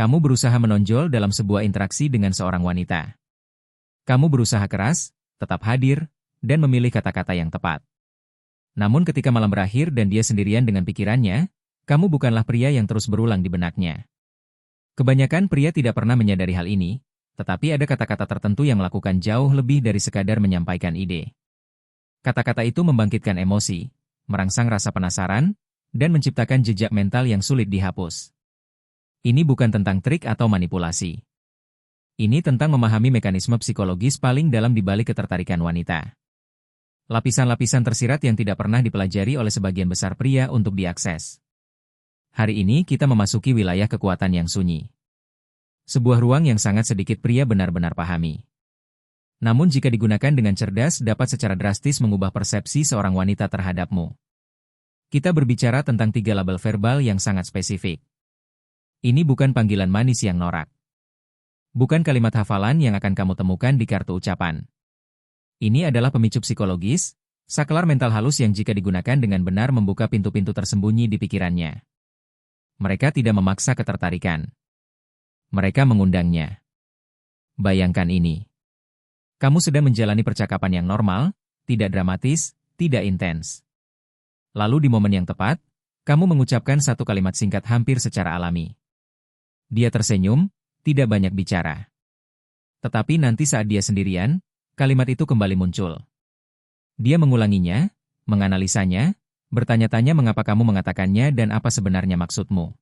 Kamu berusaha menonjol dalam sebuah interaksi dengan seorang wanita. Kamu berusaha keras, tetap hadir, dan memilih kata-kata yang tepat. Namun ketika malam berakhir dan dia sendirian dengan pikirannya, kamu bukanlah pria yang terus berulang di benaknya. Kebanyakan pria tidak pernah menyadari hal ini, tetapi ada kata-kata tertentu yang melakukan jauh lebih dari sekadar menyampaikan ide. Kata-kata itu membangkitkan emosi, merangsang rasa penasaran, dan menciptakan jejak mental yang sulit dihapus. Ini bukan tentang trik atau manipulasi. Ini tentang memahami mekanisme psikologis paling dalam di balik ketertarikan wanita. Lapisan-lapisan tersirat yang tidak pernah dipelajari oleh sebagian besar pria untuk diakses. Hari ini kita memasuki wilayah kekuatan yang sunyi. Sebuah ruang yang sangat sedikit pria benar-benar pahami. Namun jika digunakan dengan cerdas dapat secara drastis mengubah persepsi seorang wanita terhadapmu. Kita berbicara tentang 3 label verbal yang sangat spesifik. Ini bukan panggilan manis yang norak. Bukan kalimat hafalan yang akan kamu temukan di kartu ucapan. Ini adalah pemicu psikologis, saklar mental halus yang jika digunakan dengan benar membuka pintu-pintu tersembunyi di pikirannya. Mereka tidak memaksa ketertarikan. Mereka mengundangnya. Bayangkan ini. Kamu sedang menjalani percakapan yang normal, tidak dramatis, tidak intens. Lalu di momen yang tepat, kamu mengucapkan satu kalimat singkat hampir secara alami. Dia tersenyum, tidak banyak bicara. Tetapi nanti saat dia sendirian, kalimat itu kembali muncul. Dia mengulanginya, menganalisanya, bertanya-tanya mengapa kamu mengatakannya dan apa sebenarnya maksudmu.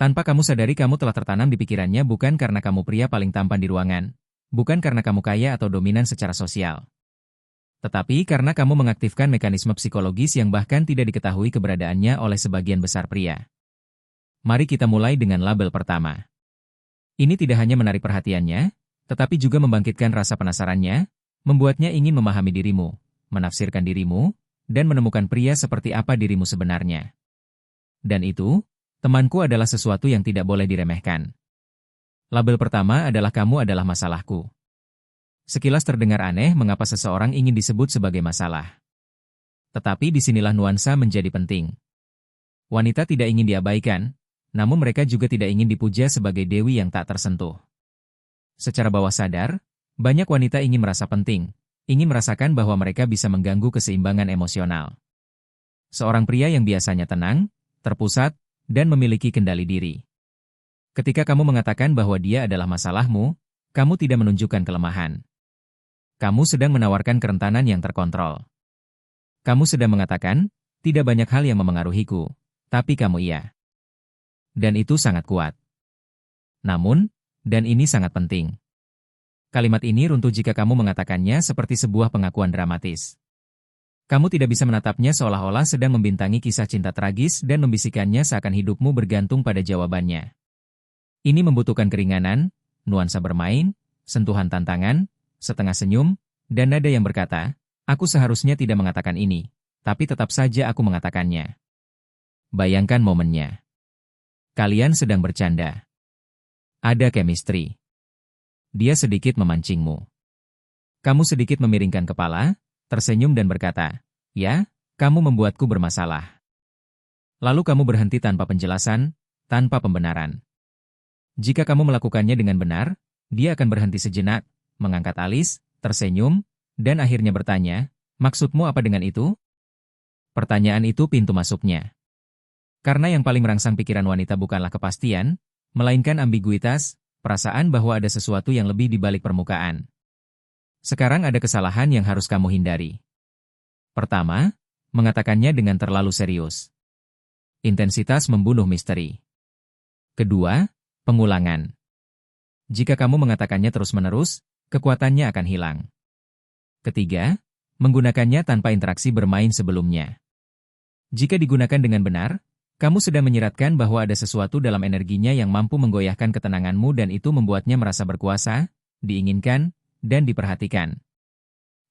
Tanpa kamu sadari kamu telah tertanam di pikirannya bukan karena kamu pria paling tampan di ruangan, bukan karena kamu kaya atau dominan secara sosial. Tetapi karena kamu mengaktifkan mekanisme psikologis yang bahkan tidak diketahui keberadaannya oleh sebagian besar pria. Mari kita mulai dengan label pertama. Ini tidak hanya menarik perhatiannya, tetapi juga membangkitkan rasa penasarannya, membuatnya ingin memahami dirimu, menafsirkan dirimu, dan menemukan pria seperti apa dirimu sebenarnya. Dan itu, temanku, adalah sesuatu yang tidak boleh diremehkan. Label pertama adalah kamu adalah masalahku. Sekilas terdengar aneh mengapa seseorang ingin disebut sebagai masalah. Tetapi disinilah nuansa menjadi penting. Wanita tidak ingin diabaikan, namun mereka juga tidak ingin dipuja sebagai dewi yang tak tersentuh. Secara bawah sadar, banyak wanita ingin merasa penting, ingin merasakan bahwa mereka bisa mengganggu keseimbangan emosional. Seorang pria yang biasanya tenang, terpusat, dan memiliki kendali diri. Ketika kamu mengatakan bahwa dia adalah masalahmu, kamu tidak menunjukkan kelemahan. Kamu sedang menawarkan kerentanan yang terkontrol. Kamu sedang mengatakan, tidak banyak hal yang memengaruhiku, tapi kamu iya. Dan itu sangat kuat. Namun, dan ini sangat penting. Kalimat ini runtuh jika kamu mengatakannya seperti sebuah pengakuan dramatis. Kamu tidak bisa menatapnya seolah-olah sedang membintangi kisah cinta tragis dan membisikannya seakan hidupmu bergantung pada jawabannya. Ini membutuhkan keringanan, nuansa bermain, sentuhan tantangan, setengah senyum, dan nada yang berkata, aku seharusnya tidak mengatakan ini, tapi tetap saja aku mengatakannya. Bayangkan momennya. Kalian sedang bercanda. Ada chemistry. Dia sedikit memancingmu. Kamu sedikit memiringkan kepala, tersenyum dan berkata, ya, kamu membuatku bermasalah. Lalu kamu berhenti tanpa penjelasan, tanpa pembenaran. Jika kamu melakukannya dengan benar, dia akan berhenti sejenak, mengangkat alis, tersenyum, dan akhirnya bertanya, maksudmu apa dengan itu? Pertanyaan itu pintu masuknya. Karena yang paling merangsang pikiran wanita bukanlah kepastian, melainkan ambiguitas, perasaan bahwa ada sesuatu yang lebih di balik permukaan. Sekarang ada kesalahan yang harus kamu hindari. Pertama, mengatakannya dengan terlalu serius. Intensitas membunuh misteri. Kedua, pengulangan. Jika kamu mengatakannya terus-menerus, kekuatannya akan hilang. Ketiga, menggunakannya tanpa interaksi bermain sebelumnya. Jika digunakan dengan benar, kamu sedang menyiratkan bahwa ada sesuatu dalam energinya yang mampu menggoyahkan ketenanganmu dan itu membuatnya merasa berkuasa, diinginkan, dan diperhatikan.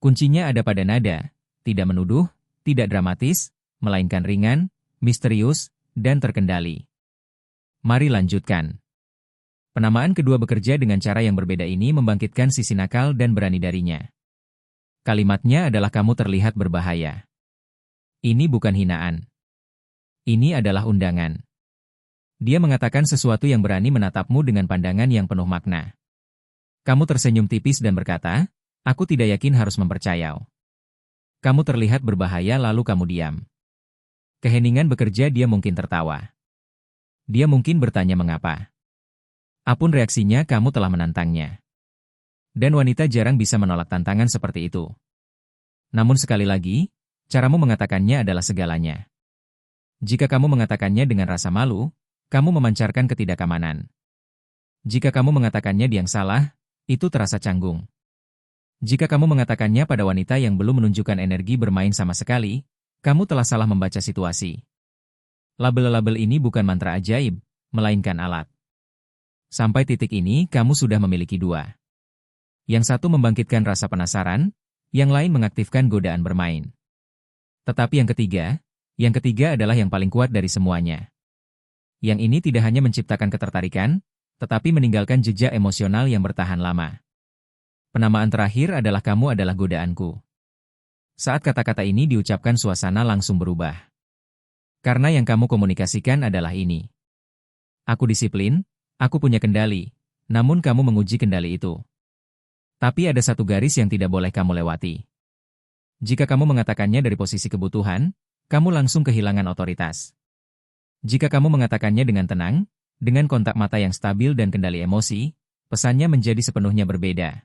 Kuncinya ada pada nada, tidak menuduh, tidak dramatis, melainkan ringan, misterius, dan terkendali. Mari lanjutkan. Penamaan kedua bekerja dengan cara yang berbeda ini membangkitkan sisi nakal dan berani darinya. Kalimatnya adalah kamu terlihat berbahaya. Ini bukan hinaan. Ini adalah undangan. Dia mengatakan sesuatu yang berani menatapmu dengan pandangan yang penuh makna. Kamu tersenyum tipis dan berkata, aku tidak yakin harus mempercayai. Kamu terlihat berbahaya lalu kamu diam. Keheningan bekerja dia mungkin tertawa. Dia mungkin bertanya mengapa. Apapun reaksinya kamu telah menantangnya. Dan wanita jarang bisa menolak tantangan seperti itu. Namun sekali lagi, caramu mengatakannya adalah segalanya. Jika kamu mengatakannya dengan rasa malu, kamu memancarkan ketidakamanan. Jika kamu mengatakannya dia yang salah, itu terasa canggung. Jika kamu mengatakannya pada wanita yang belum menunjukkan energi bermain sama sekali, kamu telah salah membaca situasi. Label-label ini bukan mantra ajaib, melainkan alat. Sampai titik ini, kamu sudah memiliki dua. Yang satu membangkitkan rasa penasaran, yang lain mengaktifkan godaan bermain. Tetapi yang ketiga adalah yang paling kuat dari semuanya. Yang ini tidak hanya menciptakan ketertarikan, tetapi meninggalkan jejak emosional yang bertahan lama. Penamaan terakhir adalah kamu adalah godaanku. Saat kata-kata ini diucapkan suasana langsung berubah. Karena yang kamu komunikasikan adalah ini. Aku disiplin, aku punya kendali, namun kamu menguji kendali itu. Tapi ada satu garis yang tidak boleh kamu lewati. Jika kamu mengatakannya dari posisi kebutuhan, kamu langsung kehilangan otoritas. Jika kamu mengatakannya dengan tenang, dengan kontak mata yang stabil dan kendali emosi, pesannya menjadi sepenuhnya berbeda.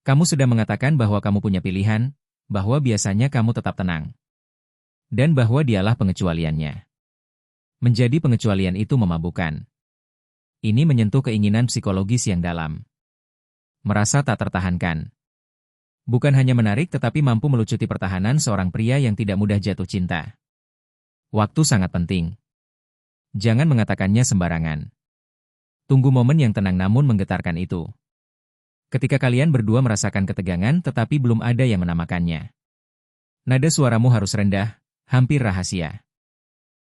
Kamu sudah mengatakan bahwa kamu punya pilihan, bahwa biasanya kamu tetap tenang. Dan bahwa dialah pengecualiannya. Menjadi pengecualian itu memabukkan. Ini menyentuh keinginan psikologis yang dalam. Merasa tak tertahankan. Bukan hanya menarik tetapi mampu melucuti pertahanan seorang pria yang tidak mudah jatuh cinta. Waktu sangat penting. Jangan mengatakannya sembarangan. Tunggu momen yang tenang namun menggetarkan itu. Ketika kalian berdua merasakan ketegangan tetapi belum ada yang menamakannya. Nada suaramu harus rendah, hampir rahasia.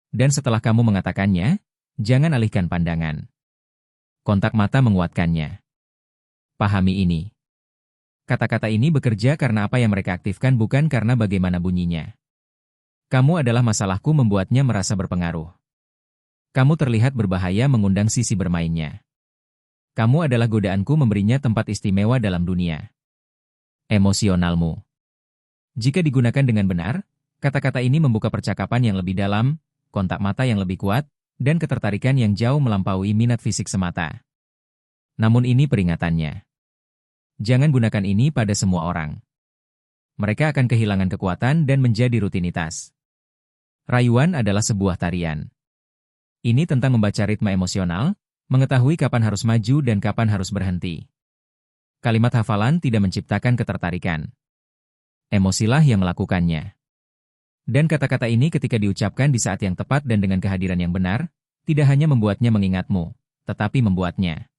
Dan setelah kamu mengatakannya, jangan alihkan pandangan. Kontak mata menguatkannya. Pahami ini. Kata-kata ini bekerja karena apa yang mereka aktifkan bukan karena bagaimana bunyinya. Kamu adalah masalahku membuatnya merasa berpengaruh. Kamu terlihat berbahaya mengundang sisi bermainnya. Kamu adalah godaanku memberinya tempat istimewa dalam dunia. Emosionalmu. Jika digunakan dengan benar, kata-kata ini membuka percakapan yang lebih dalam, kontak mata yang lebih kuat, dan ketertarikan yang jauh melampaui minat fisik semata. Namun ini peringatannya. Jangan gunakan ini pada semua orang. Mereka akan kehilangan kekuatan dan menjadi rutinitas. Rayuan adalah sebuah tarian. Ini tentang membaca ritme emosional, mengetahui kapan harus maju dan kapan harus berhenti. Kalimat hafalan tidak menciptakan ketertarikan. Emosilah yang melakukannya. Dan kata-kata ini ketika diucapkan di saat yang tepat dan dengan kehadiran yang benar, tidak hanya membuatnya mengingatmu, tetapi membuatnya